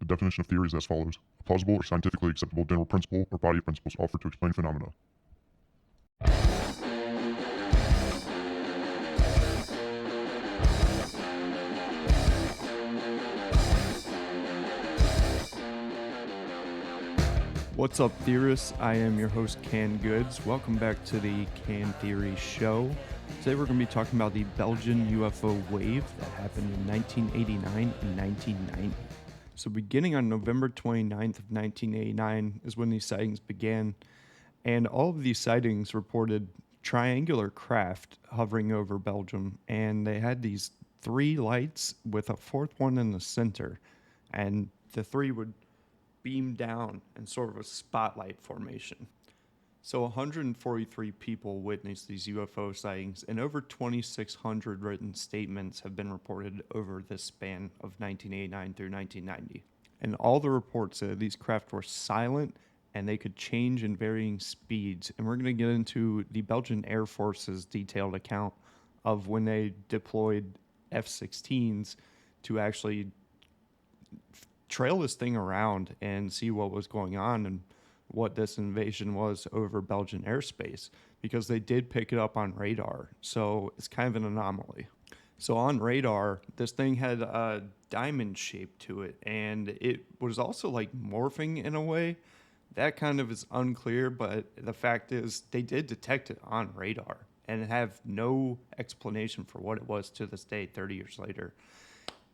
The definition of theory is as follows: a plausible or scientifically acceptable general principle or body of principles offered to explain phenomena. What's up, theorists? I am your host, Can Goods. Welcome back to the Can Theory Show. Today we're going to be talking about the Belgian UFO wave that happened in 1989 and 1990. So beginning on November 29th of 1989 is when these sightings began, and all of these sightings reported triangular craft hovering over Belgium, and they had these three lights with a fourth one in the center, and the three would beam down in sort of a spotlight formation. So 143 people witnessed these UFO sightings, and over 2,600 written statements have been reported over this span of 1989 through 1990. And all the reports said these craft were silent and they could change in varying speeds. And we're going to get into the Belgian Air Force's detailed account of when they deployed F-16s to actually trail this thing around and see what was going on and what this invasion was over Belgian airspace, because they did pick it up on radar. So it's kind of an anomaly. So on radar, this thing had a diamond shape to it, and it was also like morphing in a way. That kind of is unclear, but the fact is they did detect it on radar and have no explanation for what it was to this day, 30 years later.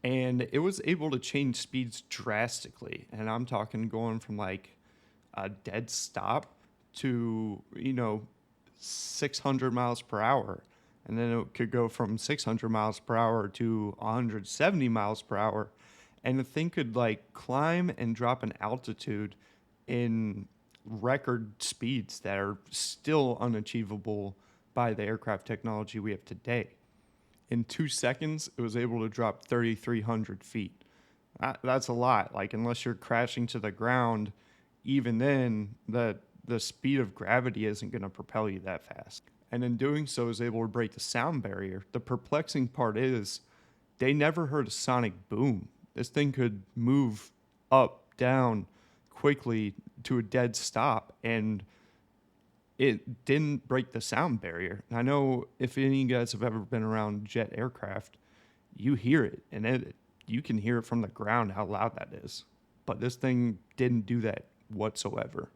And it was able to change speeds drastically. And I'm talking going from like a dead stop to, 600 miles per hour. And then it could go from 600 miles per hour to 170 miles per hour. And the thing could like climb and drop in altitude in record speeds that are still unachievable by the aircraft technology we have today. In 2 seconds, it was able to drop 3,300 feet. That's a lot. Like, unless you're crashing to the ground, even then, the speed of gravity isn't going to propel you that fast. And in doing so, it was able to break the sound barrier. The perplexing part is they never heard a sonic boom. This thing could move up, down quickly to a dead stop, and it didn't break the sound barrier. I know if any of you guys have ever been around jet aircraft, you hear it, and you can hear it from the ground how loud that is. But this thing didn't do that whatsoever.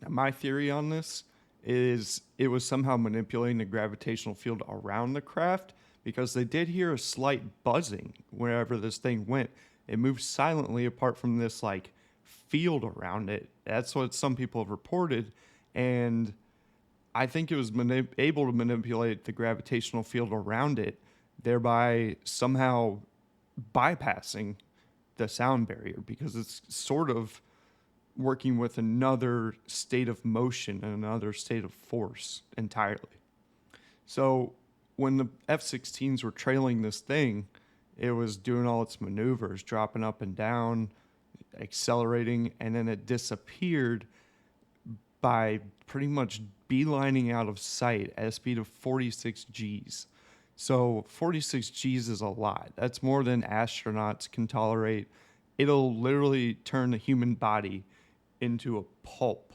Now, my theory on this is it was somehow manipulating the gravitational field around the craft, because they did hear a slight buzzing wherever this thing went. It moved silently apart from this like field around it. That's what some people have reported. And I think it was able to manipulate the gravitational field around it, thereby somehow bypassing the sound barrier, because it's sort of working with another state of motion and another state of force entirely. So when the F-16s were trailing this thing, it was doing all its maneuvers, dropping up and down, accelerating, and then it disappeared by pretty much beelining out of sight at a speed of 46 Gs. So 46 Gs is a lot. That's more than astronauts can tolerate. It'll literally turn the human body into a pulp,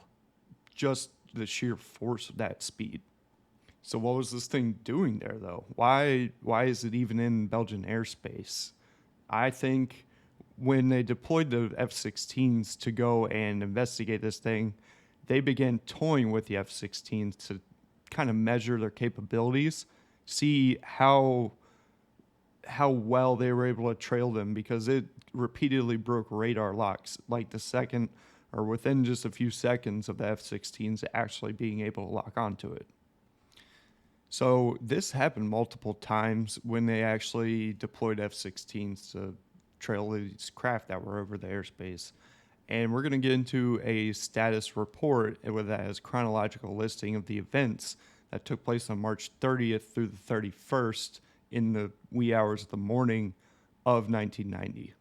just the sheer force of that speed. So what was this thing doing there, though? Why is it even in Belgian airspace? I think when they deployed the F-16s to go and investigate this thing, they began toying with the F-16s to kind of measure their capabilities, see how well they were able to trail them, because it repeatedly broke radar locks, like the second or within just a few seconds of the F-16s actually being able to lock onto it. So this happened multiple times when they actually deployed F-16s to trail these craft that were over the airspace. And we're going to get into a status report with that as chronological listing of the events that took place on March 30th through the 31st in the wee hours of the morning of 1990.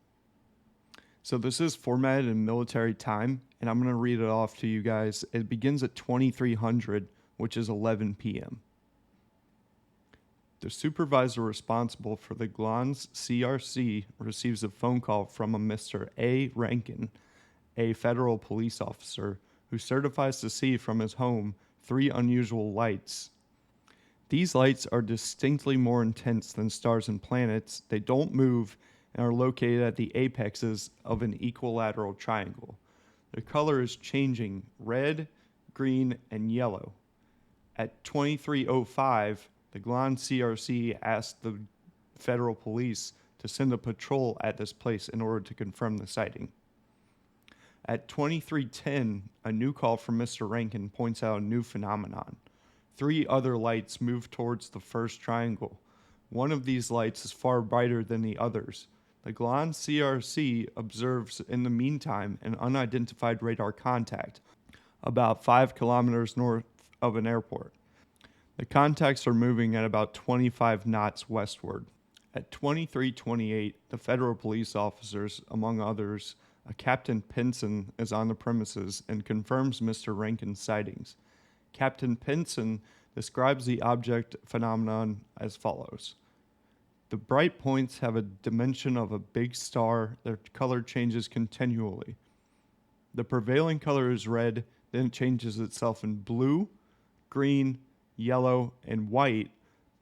So this is formatted in military time, and I'm going to read it off to you guys. It begins at 2300, which is 11 p.m. The supervisor responsible for the Glon's CRC receives a phone call from a Mr. A. Rankin, a federal police officer, who certifies to see from his home 3 unusual lights. These lights are distinctly more intense than stars and planets. They don't move and are located at the apexes of an equilateral triangle. Their color is changing red, green, and yellow. At 23:05, the Glon CRC asked the federal police to send a patrol at this place in order to confirm the sighting. At 23:10, a new call from Mr. Rankin points out a new phenomenon. 3 other lights move towards the first triangle. One of these lights is far brighter than the others. The Glon CRC observes in the meantime an unidentified radar contact about 5 kilometers north of an airport. The contacts are moving at about 25 knots westward. At 23:28, the federal police officers, among others, a Captain Pinson, is on the premises and confirms Mr. Rankin's sightings. Captain Pinson describes the object phenomenon as follows. The bright points have a dimension of a big star. Their color changes continually. The prevailing color is red, then it changes itself in blue, green, yellow, and white,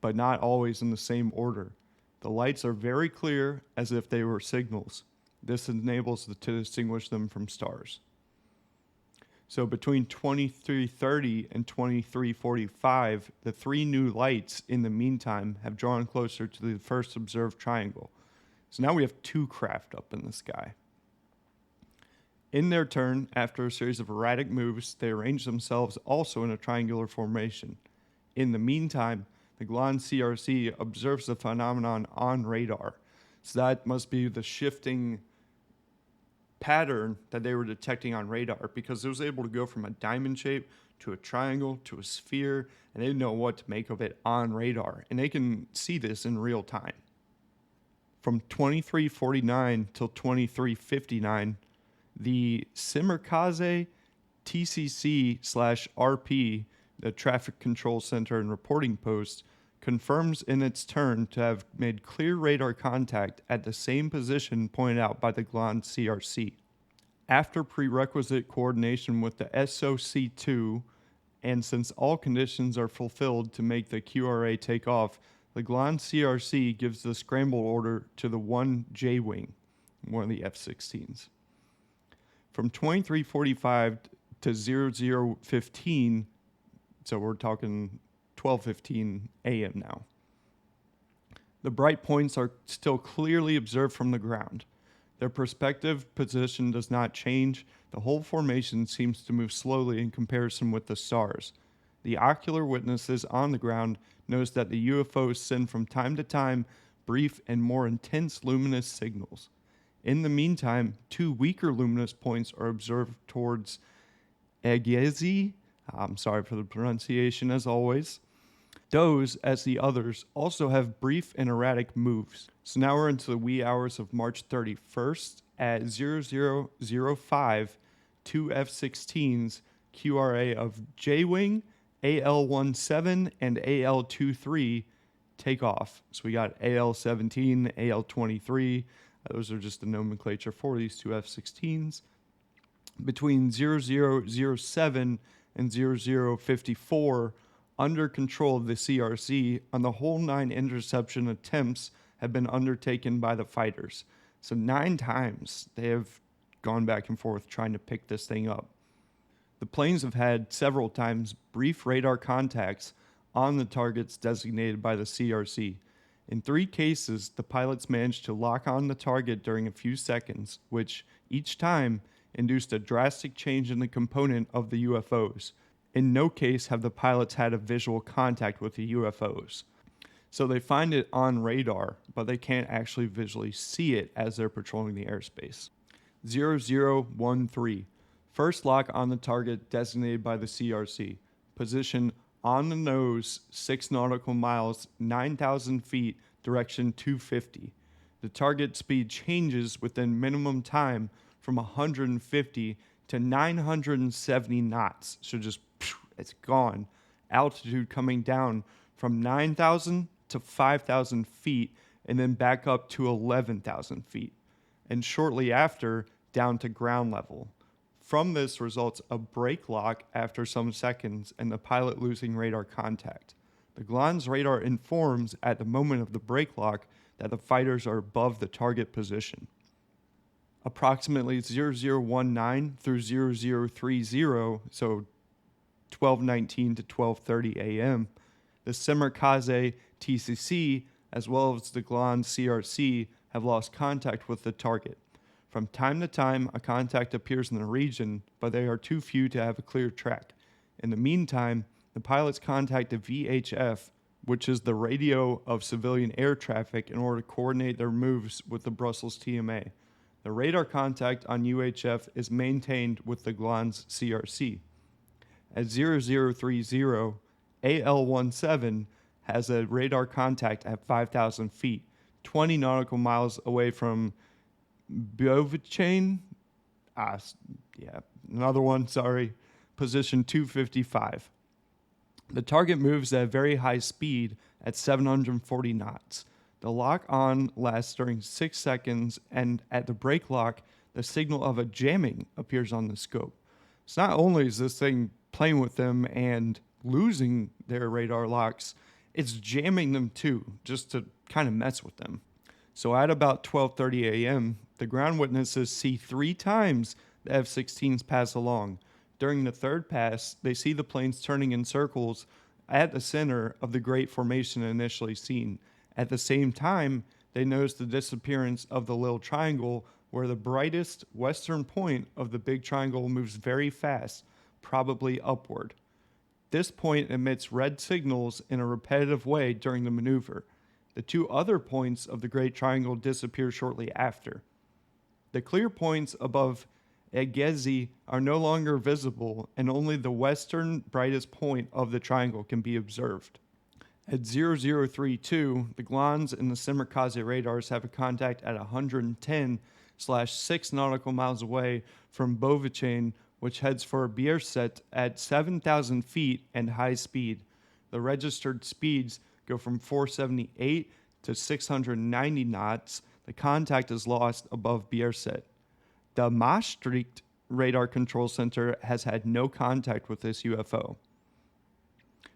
but not always in the same order. The lights are very clear, as if they were signals. This enables to distinguish them from stars. So between 23:30 and 23:45, the 3 new lights in the meantime have drawn closer to the first observed triangle. So now we have 2 craft up in the sky. In their turn, after a series of erratic moves, they arrange themselves also in a triangular formation. In the meantime, the Glon CRC observes the phenomenon on radar. So that must be the shifting pattern that they were detecting on radar, because it was able to go from a diamond shape to a triangle to a sphere, and they didn't know what to make of it on radar. And they can see this in real time. From 23:49 till 23:59, the Simmerkaze TCC/RP, the Traffic Control Center and Reporting Post, confirms in its turn to have made clear radar contact at the same position pointed out by the Glon CRC. After prerequisite coordination with the SOC2, and since all conditions are fulfilled to make the QRA take off, the Glon CRC gives the scramble order to the 1J Wing, one of the F-16s. From 23:45 to 00:15, so we're talking 12:15 a.m. now. The bright points are still clearly observed from the ground. Their perspective position does not change. The whole formation seems to move slowly in comparison with the stars. The ocular witnesses on the ground notice that the UFOs send from time to time brief and more intense luminous signals. In the meantime, 2 weaker luminous points are observed towards Egezi. I'm sorry for the pronunciation as always. Those, as the others, also have brief and erratic moves. So now we're into the wee hours of March 31st at 00:05, 2 F-16s, QRA of J-Wing, AL-17, and AL-23 take off. So we got AL-17, AL-23. Those are just the nomenclature for these 2 F-16s. Between 00:07 and 00:54, under control of the CRC, on the whole 9 interception attempts have been undertaken by the fighters. So 9 times they have gone back and forth trying to pick this thing up. The planes have had several times brief radar contacts on the targets designated by the CRC. In 3 cases, the pilots managed to lock on the target during a few seconds, which each time induced a drastic change in the component of the UFOs. In no case have the pilots had a visual contact with the UFOs. So they find it on radar, but they can't actually visually see it as they're patrolling the airspace. 0013. First lock on the target designated by the CRC. Position on the nose, 6 nautical miles, 9,000 feet, direction 250. The target speed changes within minimum time from 150 to 970 knots. So just, it's gone. Altitude coming down from 9,000 to 5,000 feet and then back up to 11,000 feet, and shortly after, down to ground level. From this results a brake lock after some seconds and the pilot losing radar contact. The Glan's radar informs at the moment of the brake lock that the fighters are above the target position. Approximately 0019 through 0030, so 12:19 to 12:30 a.m., the Semikaze TCC as well as the Glan CRC have lost contact with the target. From time to time, a contact appears in the region, but they are too few to have a clear track. In the meantime, the pilots contact the VHF, which is the radio of civilian air traffic, in order to coordinate their moves with the Brussels TMA. The radar contact on UHF is maintained with the Glan's CRC. At 0030, AL-17 has a radar contact at 5,000 feet, 20 nautical miles away from Beauvechain, position 255. The target moves at a very high speed at 740 knots. The lock-on lasts during 6 seconds, and at the brake lock, the signal of a jamming appears on the scope. So not only is this thing playing with them and losing their radar locks, it's jamming them too, just to kind of mess with them. So at about 12:30 a.m., the ground witnesses see 3 times the F-16s pass along. During the third pass, they see the planes turning in circles at the center of the Great Formation initially seen. At the same time, they notice the disappearance of the little triangle, where the brightest western point of the big triangle moves very fast, probably upward. This point emits red signals in a repetitive way during the maneuver. The 2 other points of the Great Triangle disappear shortly after. The clear points above Egezi are no longer visible, and only the western brightest point of the triangle can be observed. At 0032, the Glans and the Semikaze radars have a contact at 110/6 nautical miles away from Beauvechain, which heads for Bierset at 7,000 feet and high speed. The registered speeds go from 478 to 690 knots. The contact is lost above Bierset. The Maastricht Radar Control Center has had no contact with this UFO.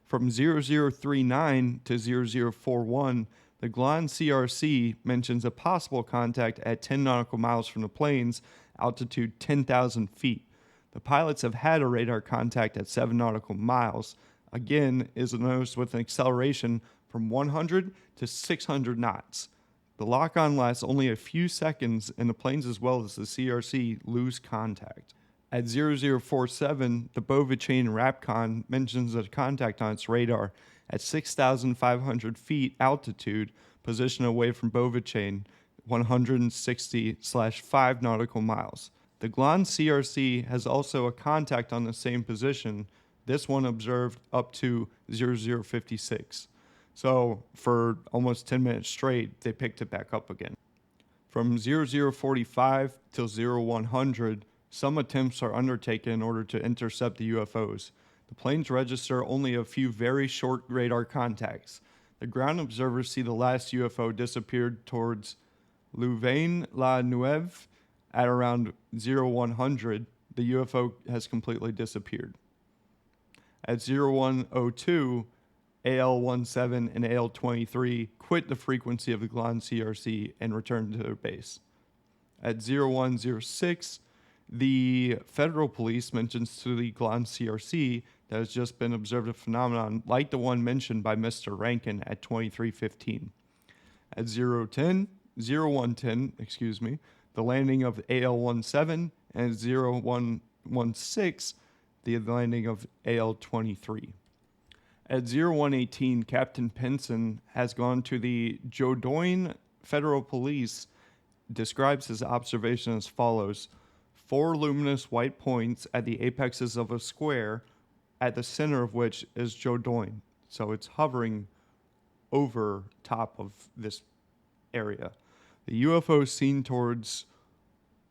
From 0039 to 0041, the Glan CRC mentions a possible contact at 10 nautical miles from the planes, altitude 10,000 feet. The pilots have had a radar contact at 7 nautical miles. Again, is noticed with an acceleration from 100 to 600 knots. The lock-on lasts only a few seconds, and the planes as well as the CRC lose contact. At 0047, the Beauvechain Rapcon mentions a contact on its radar at 6,500 feet altitude, position away from Beauvechain, 160/5 nautical miles. The Glan CRC has also a contact on the same position, this one observed up to 0056. So for almost 10 minutes straight, they picked it back up again. From 0045 till 0100, some attempts are undertaken in order to intercept the UFOs. The planes register only a few very short radar contacts. The ground observers see the last UFO disappeared towards Louvain-la-Neuve at around 0100. The UFO has completely disappeared. At 0102, AL-17 and AL-23 quit the frequency of the Glan CRC and returned to their base. At 0106, the federal police mentions to the Glan CRC that has just been observed a phenomenon like the one mentioned by Mr. Rankin at 2315. At 0110, the landing of AL-17, and at 0116, the landing of AL-23. At 0118, Captain Pinson has gone to the Jodoin Federal Police, describes his observation as follows: 4 luminous white points at the apexes of a square, at the center of which is Jodoin. So it's hovering over top of this area. The UFO seen towards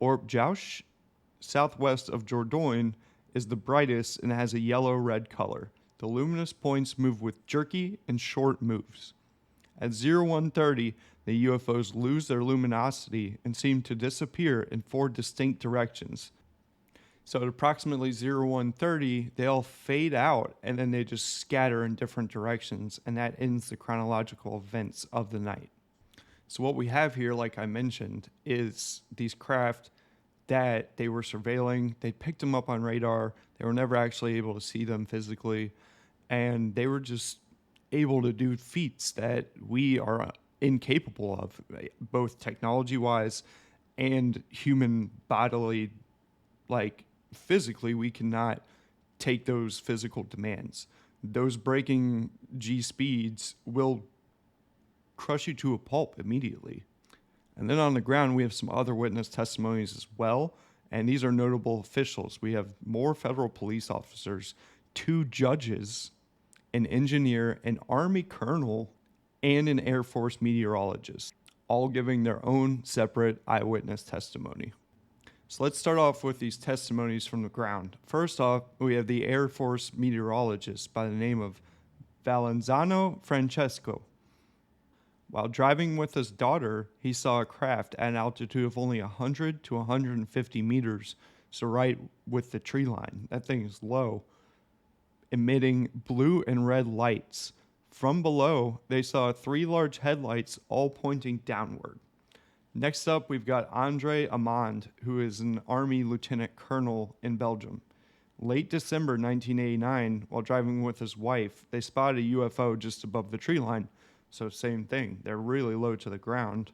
Orpjausch, southwest of Jodoin, is the brightest and has a yellow-red color. The luminous points move with jerky and short moves. At 0130, the UFOs lose their luminosity and seem to disappear in 4 distinct directions. So at approximately 0130, they all fade out and then they just scatter in different directions, and that ends the chronological events of the night. So what we have here, like I mentioned, is these craft that they were surveilling. They picked them up on radar. They were never actually able to see them physically, and they were just able to do feats that we are incapable of, both technology-wise and human bodily, like physically, we cannot take those physical demands. Those breaking G speeds will crush you to a pulp immediately. And then on the ground, we have some other witness testimonies as well. And these are notable officials. We have more federal police officers, 2 judges, an engineer, an Army colonel, and an Air Force meteorologist, all giving their own separate eyewitness testimony. So let's start off with these testimonies from the ground. First off, we have the Air Force meteorologist by the name of Valenzano Francesco. While driving with his daughter, he saw a craft at an altitude of only 100 to 150 meters, so right with the tree line. That thing is low, emitting blue and red lights. From below, they saw 3 large headlights all pointing downward. Next up, we've got Andre Amand, who is an Army lieutenant colonel in Belgium. Late December 1989, while driving with his wife, they spotted a UFO just above the tree line. So same thing, they're really low to the ground.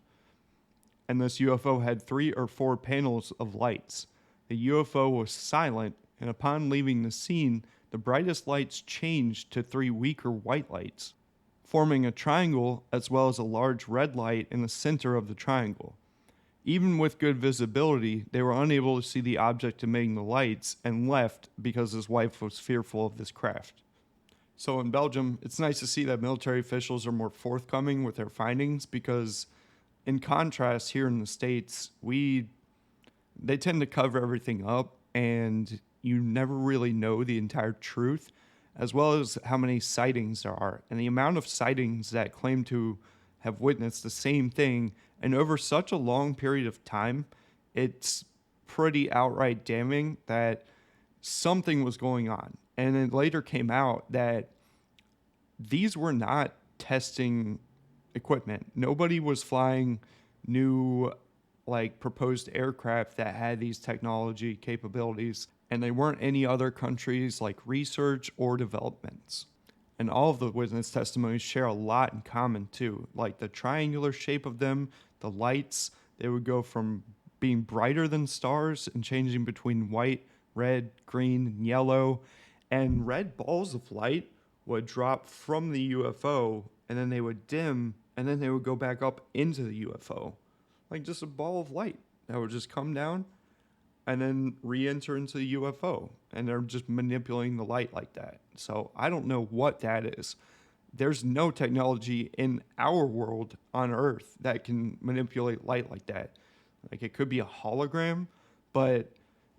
And this UFO had 3 or 4 panels of lights. The UFO was silent, and upon leaving the scene, the brightest lights changed to 3 weaker white lights, forming a triangle as well as a large red light in the center of the triangle. Even with good visibility, they were unable to see the object emitting the lights and left because his wife was fearful of this craft. So in Belgium, it's nice to see that military officials are more forthcoming with their findings, because in contrast, here in the States, they tend to cover everything up and you never really know the entire truth, as well as how many sightings there are. And the amount of sightings that claim to have witnessed the same thing and over such a long period of time, it's pretty outright damning that something was going on. And it later came out that these were not testing equipment. Nobody was flying new, proposed aircraft that had these technology capabilities, and they weren't any other countries' research or developments. And all of the witness testimonies share a lot in common too, like the triangular shape of them, the lights. They would go from being brighter than stars and changing between white, red, green, and yellow. And red balls of light would drop from the UFO, and then they would dim, and then they would go back up into the UFO. Like just a ball of light that would just come down and then re-enter into the UFO. And they're just manipulating the light like that. So I don't know what that is. There's no technology in our world on Earth that can manipulate light like that. It could be a hologram, but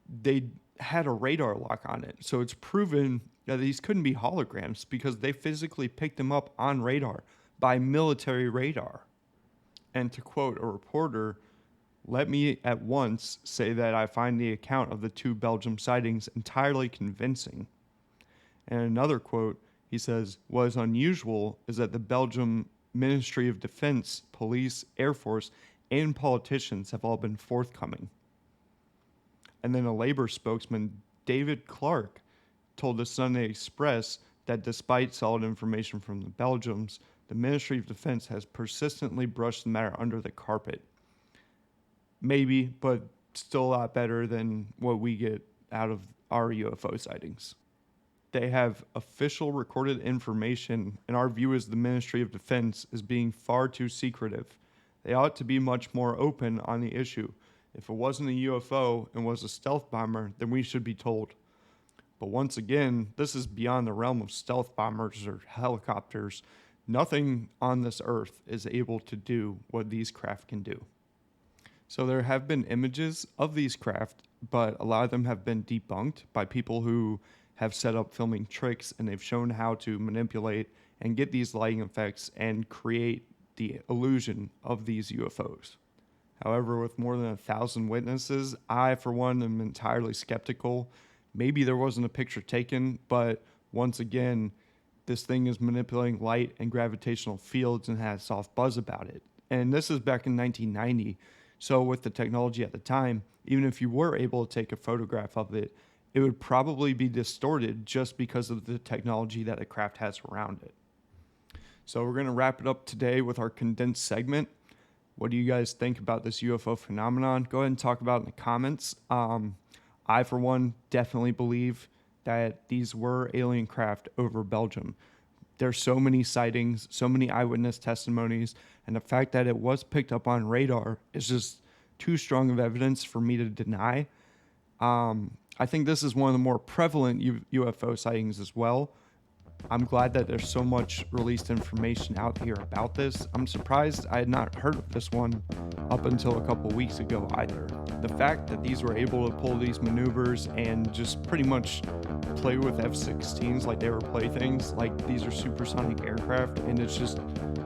they had a radar lock on it. So it's proven that these couldn't be holograms because they physically picked them up on radar by military radar. And to quote a reporter, "Let me at once say that I find the account of the 2 Belgium sightings entirely convincing." And another quote, he says, "What is unusual is that the Belgium Ministry of Defense, police, Air Force, and politicians have all been forthcoming." And then a labor spokesman, David Clark, told the Sunday Express that despite solid information from the Belgians, the Ministry of Defense has persistently brushed the matter under the carpet. Maybe, but still a lot better than what we get out of our UFO sightings. They have official recorded information, and our view as the Ministry of Defense is being far too secretive. They ought to be much more open on the issue. If it wasn't a UFO and was a stealth bomber, then we should be told. But once again, this is beyond the realm of stealth bombers or helicopters. Nothing on this earth is able to do what these craft can do. So there have been images of these craft, but a lot of them have been debunked by people who have set up filming tricks, and they've shown how to manipulate and get these lighting effects and create the illusion of these UFOs. However, with more than 1,000 witnesses, I, for one, am entirely skeptical. Maybe there wasn't a picture taken, but once again, this thing is manipulating light and gravitational fields and has soft buzz about it. And this is back in 1990. So with the technology at the time, even if you were able to take a photograph of it, it would probably be distorted just because of the technology that the craft has around it. So we're going to wrap it up today with our condensed segment. What do you guys think about this UFO phenomenon? Go ahead and talk about it in the comments. I, for one, definitely believe that these were alien craft over Belgium. There's so many sightings, so many eyewitness testimonies, and the fact that it was picked up on radar is just too strong of evidence for me to deny. I think this is one of the more prevalent UFO sightings as well. I'm glad that there's so much released information out here about this. I'm surprised I had not heard of this one up until a couple weeks ago either. The fact that these were able to pull these maneuvers and just pretty much play with F-16s like they were playthings, like these are supersonic aircraft, and it's just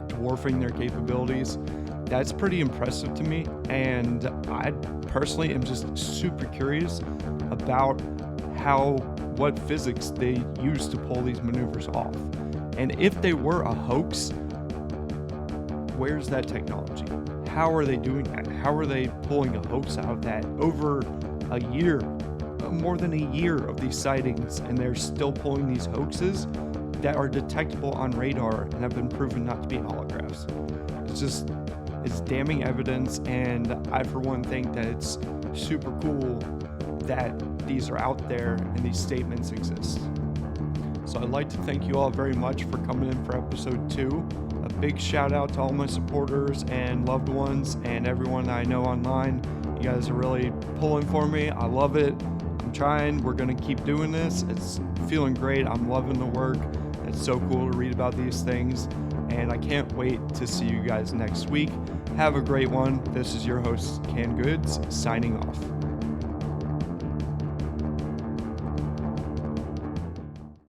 dwarfing their capabilities, that's pretty impressive to me. And I personally am just super curious about what physics they use to pull these maneuvers off. And if they were a hoax, where's that technology? How are they doing that? How are they pulling a hoax out of that over a year, more than a year of these sightings, and they're still pulling these hoaxes that are detectable on radar and have been proven not to be holographs? It's damning evidence, and I, for one, think that it's super cool that these are out there and these statements exist. So I'd like to thank you all very much for coming in for episode 2. A big shout out to all my supporters and loved ones and everyone I know online. You guys are really pulling for me. I love it. I'm trying. We're going to keep doing this. It's feeling great. I'm loving the work. It's so cool to read about these things. And I can't wait to see you guys next week. Have a great one. This is your host, Canned Goods, signing off.